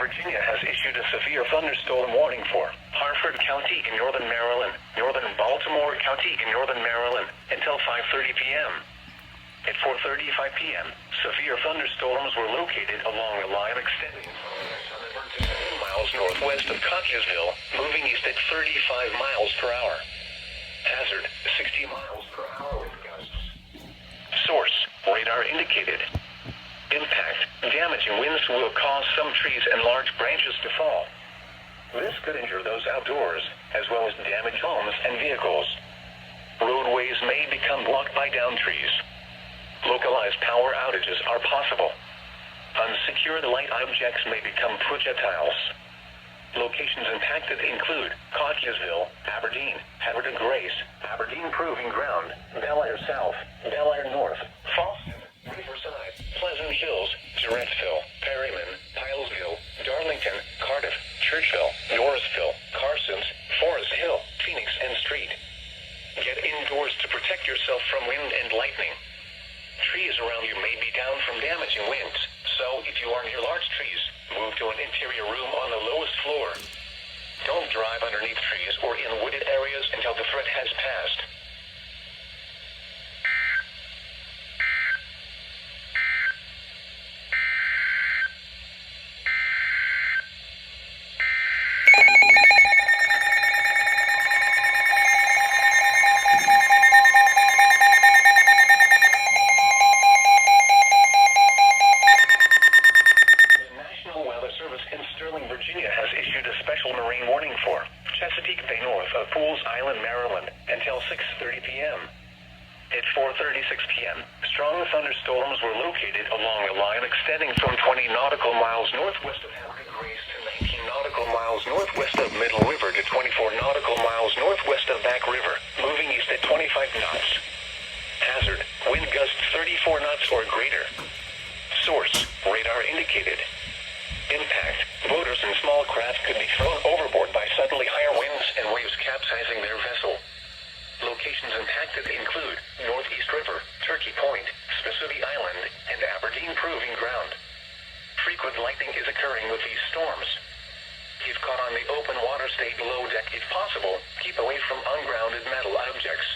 Virginia has issued a severe thunderstorm warning for Harford County in northern Maryland, northern Baltimore County in northern Maryland, until 5:30 p.m. At 4:35 p.m., severe thunderstorms were located along a line extending from to 7 miles northwest of Cotleysville, moving east at 35 miles per hour. Hazard, 60 miles per hour wind gusts. Source, radar indicated. Impact, damaging winds will cause some trees and large branches to fall. This could injure those outdoors, as well as damage homes and vehicles. Roadways may become blocked by downed trees. Localized power outages are possible. Unsecured light objects may become projectiles. Locations impacted include Cotleysville, Aberdeen, Havertide Grace, Aberdeen Proving Ground, Bel Air South, Bel Air North, Fallston, Riverside, Pleasant Hills, Surrattsville, Perryman, Pilesville, Darlington, Cardiff, Churchville, Norrisville, Carsons, Forest Hill, Phoenix, and Street. Get indoors to protect yourself from wind and lightning. Trees around you may be down from damaging winds, so if you are near large trees, move to an interior room on the lowest floor. Don't drive underneath trees or in wooded areas until the threat has passed. Virginia has issued a special marine warning for Chesapeake Bay north of Pools Island, Maryland, until 6:30 p.m. At 4:36 p.m., strong thunderstorms were located along a line extending from 20 nautical miles northwest of Havertide Grace to 19 nautical miles northwest of Middle River to 24 nautical miles northwest of Back River, moving east at 25 knots. Hazard, wind gusts 34 knots or greater. Source, radar indicated. Impact, boaters and small craft could be thrown overboard by suddenly higher winds and waves capsizing their vessel. Locations impacted include Northeast River, Turkey Point, Spessooty Island, and Aberdeen Proving Ground. Frequent lightning is occurring with these storms. If caught on the open water, stay below deck if possible. Keep away from ungrounded metal objects.